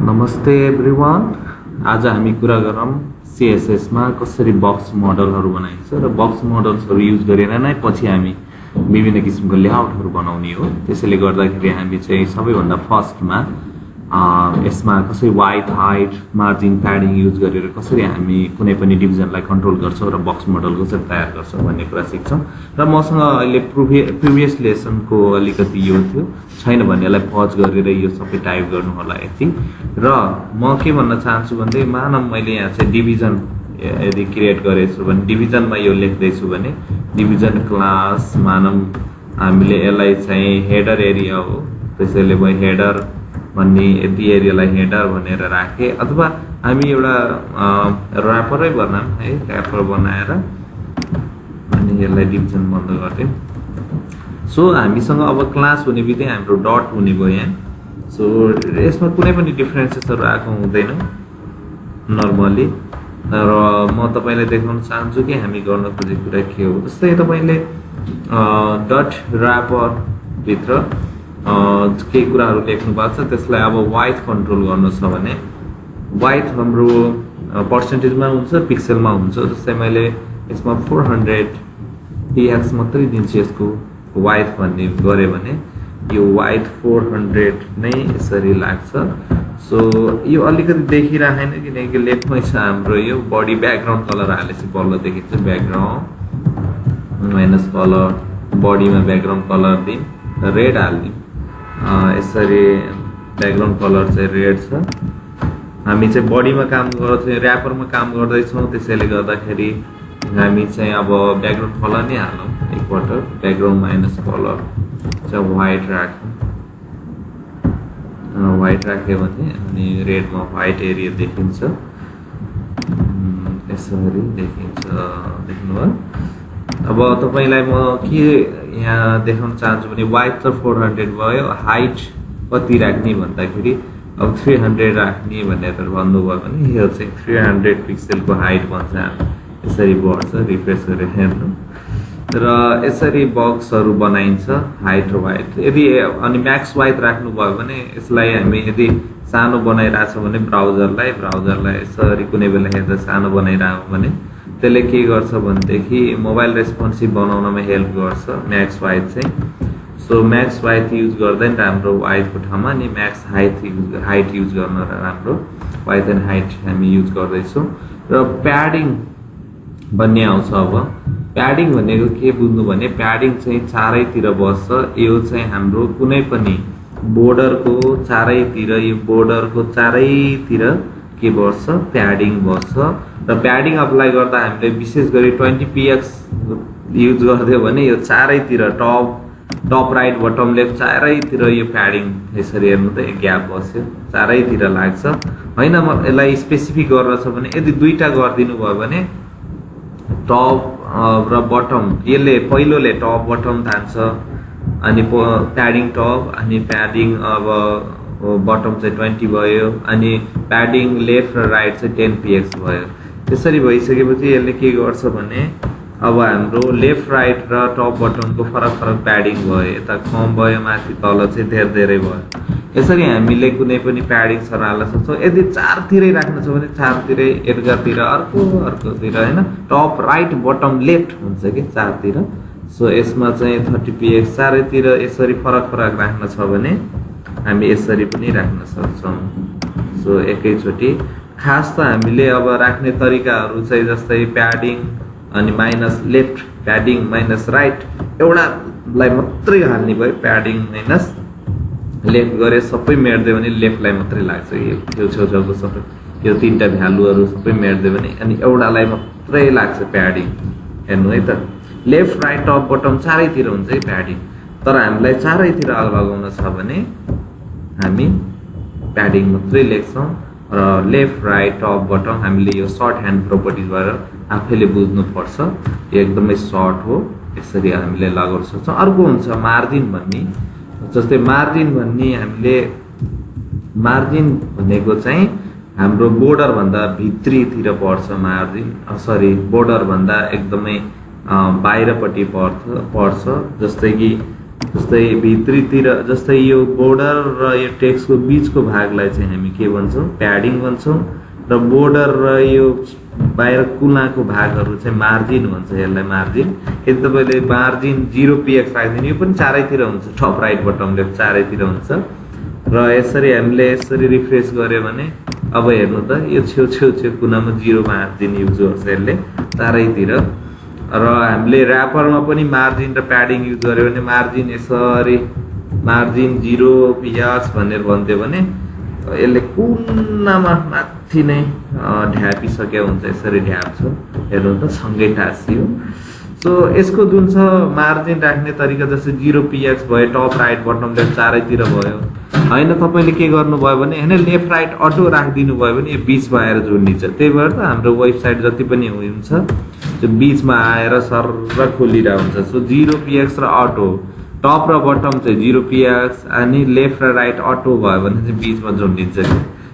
नमस्ते एभ्रिवान। आज हामी कुरा गरौँ CSS मा कसरी बक्स मोडलहरू बनाइन्छ र बक्स मोडल्सहरू युज गरेर नै पछि हामी विभिन्न किसिमको लेआउटहरू बनाउने हो। त्यसैले गर्दाखेरि हामी चाहिँ सबैभन्दा फर्स्टमा यसमा कसरी wide height margin padding use गरेर कसरी हामी कुनै पनि डिभिजनलाई कन्ट्रोल गर्छौँ र बक्स मोडल कसरी तयार गर्छौँ भन्ने कुरा सिक्छौँ। र मसँग अहिले प्रिभियस लेसनको अलिकति यो थियो छैन भने यसलाई पज गरेर यो सबै टाइप गर्नु होला यति। र म के भन्न चाहन्छु भन्दै मानव मैले यहाँ चाहिँ डिभिजन यदि क्रिएट गरेछु भने डिभिजनमा यो लेख्दैछु भने डिभिजन क्लास मानव हामीले यसलाई चाहिँ हेडर एरिया हो, त्यसैले म हेडर भन्ने यति एरियालाई हेडर भनेर राखेँ। अथवा हामी एउटा ऱ्यापरै बनाऊँ है, ऱ्यापर बनाएर अनि यसलाई डिभिजन बन्द गर्थ्यौँ। सो हामीसँग अब क्लास हुने बित्तिकै हाम्रो डट हुने भयो यहाँ। सो यसमा कुनै पनि डिफरेन्सेसहरू आएको हुँदैन नर्मली। र म तपाईँलाई देखाउन चाहन्छु कि हामी गर्न खोजेको कुरा के हो। जस्तै तपाईँले डट ऱ्यापर भित्र केही कुराहरू लेख्नु भएको छ, त्यसलाई अब वाइड कन्ट्रोल गर्नु छ भने वाइड हाम्रो पर्सेन्टेजमा हुन्छ पिक्सलमा हुन्छ। जस्तै मैले यसमा 400 px मात्रै दिन्छु यसको वाइड भन्ने गरे भने यो वाइड 400 नै यसरी लाग्छ। सो यो अलिकति देखिरहेन किनकि लेफ्टमै छ हाम्रो यो बडी ब्याकग्राउन्ड कलर हालेपछि बल्ल देखिन्छ। ब्याकग्राउन्ड माइनस कलर बडीमा ब्याकग्राउन्ड कलर दिउँ रेड हालिदिउँ। यसरी ब्याकग्राउन्ड कलर चाहिँ रेड छ। हामी चाहिँ बडीमा काम गर्छौँ, ऱ्यापरमा काम गर्दैछौँ, त्यसैले गर्दाखेरि हामी चाहिँ अब ब्याकग्राउन्ड कलर नै हालौँ एकपल्ट। ब्याकग्राउन्ड माइनस कलर चाहिँ वाइट राखौँ। वाइट राख्यो भने अनि रेडमा वाइट एरिया देखिन्छ, यसरी देखिन्छ, देख्नुभयो। अब तपाईँलाई म के यहाँ देखाउन चाहन्छु भने वाइड त 400 भयो, हाइट कति राख्ने भन्दाखेरि अब 300 राख्ने भनेर भन्नुभयो भने यो चाहिँ 300 पिक्सलको हाइट भन्छ। यसरी बढ्छ, रिफ्रेस गरेर हेर्नु। र यसरी बक्सहरू बनाइन्छ हाइट र वाइट। यदि अनि म्याक्स वाइड राख्नुभयो भने यसलाई हामी यदि सानो बनाइरहेछ भने ब्राउजरलाई यसरी कुनै बेला हेर्दा सानो बनाइरहेको भने त्यसले के गर्छ भनेदेखि मोबाइल रेस्पोन्सिभ बनाउनमा हेल्प गर्छ म्याक्स वाइड चाहिँ। सो म्याक्स वाइड युज गर्दैन राम्रो वाइडको ठाउँमा, अनि म्याक्स हाइट युज गर्न राम्रो वाइड एन्ड हाइट हामी युज गर्दैछौँ। र प्याडिङ भन्ने आउँछ। अब प्याडिङ भनेको के बुझ्नु भने प्याडिङ चाहिँ चारैतिर बस्छ। यो चाहिँ हाम्रो कुनै पनि बोर्डरको चारैतिर, यो बोर्डरको चारैतिर के बस्छ प्याडिङ बस्छ। र प्याडिङ अप्लाई गर्दा हामीले विशेष गरी 20 px युज गरिदियो भने यो चारैतिर टप राइट बटम लेफ्ट चारैतिर यो प्याडिङ यसरी हेर्नु त ग्याप बस्यो, चारैतिर लाग्छ होइन। म यसलाई स्पेसिफिक गर्न छ भने यदि दुईटा गरिदिनु भयो भने टप र बटम, यसले पहिलोले टप बटम तान्छ अनि प्याडिङ टप अनि प्याडिङ अब बटम चाहिँ 20 भयो अनि प्याडिङ लेफ्ट र राइट चाहिँ 10 px भयो। त्यसरी भइसकेपछि यसले के गर्छ भने अब हाम्रो लेफ्ट राइट र टप बटमको फरक प्याडिङ भयो, यता कम भयो, माथि तल चाहिँ धेरै भयो। यसरी हामीले कुनै पनि प्याडिङहरू हाल्न सक्छौँ। यदि चारतिरै राख्न छ भने चारतिरै, एकातिर अर्कोतिर होइन, टप राइट बटम लेफ्ट हुन्छ कि चारतिर। सो यसमा चाहिँ 30 px चारैतिर यसरी फरक राख्न छ भने हामी यसरी पनि राख्न सक्छौँ। सो एकैचोटि खास त हामीले अब राख्ने तरिकाहरू चाहिँ जस्तै प्याडिङ अनि minus left, padding minus right, एउटालाई मात्रै हाल्ने भयो प्याडिङ माइनस लेफ्ट गरे सबै मेट्दियो भने लेफ्टलाई मात्रै लाग्छ। यो छेउछाउको सबै यो तीनटा भ्यालुहरू सबै मेट्दियो भने अनि एउटालाई मात्रै लाग्छ प्याडिङ। हेर्नु है त, लेफ्ट राइट टप बटम चारैतिर हुन्छ है प्याडिङ। तर हामीलाई चारैतिर लगाउन छ भने हामी प्याडिङ मात्रै लेख्छौँ। र लेफ्ट राइट टप बटम हामीले यो सर्ट ह्यान्ड प्रोपर्टिज भएर आफैले बुझ्नुपर्छ, यो एकदमै सर्ट हो, यसरी हामीले लगाउन सक्छौँ। अर्को हुन्छ मार्जिन भन्ने। जस्तै मार्जिन भन्ने हामीले मार्जिन भनेको चाहिँ हाम्रो बोर्डरभन्दा भित्रीतिर पर्छ मार्जिन, बोर्डरभन्दा एकदमै बाहिरपट्टि पर्छ। जस्तै कि जस्तै भित्रीतिर जस्तै यो बोर्डर र यो टेक्स्टको बीचको भागलाई चाहिँ हामी के भन्छौँ प्याडिङ भन्छौँ र बोर्डर र यो बाहिर कुलाको भागहरू चाहिँ मार्जिन भन्छ यसलाई मार्जिन। यदि तपाईले मार्जिन 0 px राख्दिनु यो पनि चारैतिर हुन्छ टप राइट बटम लेफ्ट चारैतिर हुन्छ र यसरी हामीले यसरी रिफ्रेश गर्यो भने अब हेर्नु त यो छेउ कुनामा 0 मार्जिन युज गर्छ यसले चारैतिर र हामीले र्यापरमा पनि मार्जिन र प्याडिङ युज गर्यो भने मार्जिन यसरी मार्जिन 0 px भनेर भन्थ्यो भने यसले कुनामा माथि नै ढ्यापिसक्यो हुन्छ यसरी ढ्याप्छ हेर्नु त सँगै टाँसियो। सो यसको जुन छ मार्जिन राख्ने तरिका जस्तै 0 px भयो टप राइट बटम लेफ्ट चारैतिर भयो हैन तपाईले के गर्नुभयो भने हैन लेफ्ट राइट अटो राखिदिनु भयो भने यो बीचमा आएर जोड्निन्छ। त्यही भएर त हाम्रो वेबसाइट जति पनि हुन्छ त्यो बीचमा आएर सरर खोलिरा हुन्छ। सो 0 px र अटो टप र बटम चाहिँ 0 px अनि लेफ्ट र राइट अटो भयो भने चाहिँ बीचमा जोडिन्छ।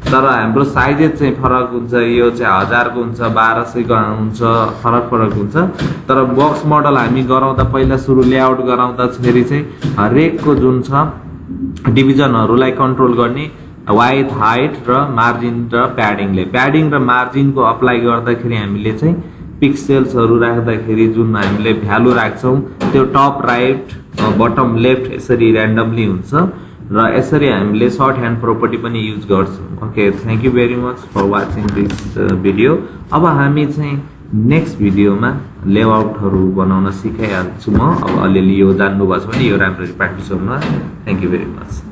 तर हाम्रो साइजेस चाहिँ फरक हुन्छ यो चाहिँ 1000 को हुन्छ 1200 को हुन्छ फरक हुन्छ। तर बक्स मोडल हामी गराउँदा पहिला सुरु लेआउट गराउँदा खेरि चाहिँ हरेकको जुन छ डिभिजनहरूलाई कन्ट्रोल गर्ने वाइड हाइट र मार्जिन र प्याडिङ र मार्जिनको अप्लाई गर्दाखेरि हामीले चाहिँ पिक्सेल्सहरू राख्दाखेरि जुन हामीले भ्यालु राख्छौं त्यो टप राइट बटम लेफ्ट यसरी र्यान्डमली हुन्छ र यसरी हामीले सर्ट ह्यान्ड प्रोपर्टी पनि युज गर्छौं। Okay thank you very much for watching this video. अब हामी चाहिँ नेक्स्ट भिडियोमा लेआउटहरू बनाउन सिकाइहाल्छु म। अब अलिअलि यो जान्नु भएको छ भने यो राम्ररी प्र्याक्टिस गर्नु। Thank you very much.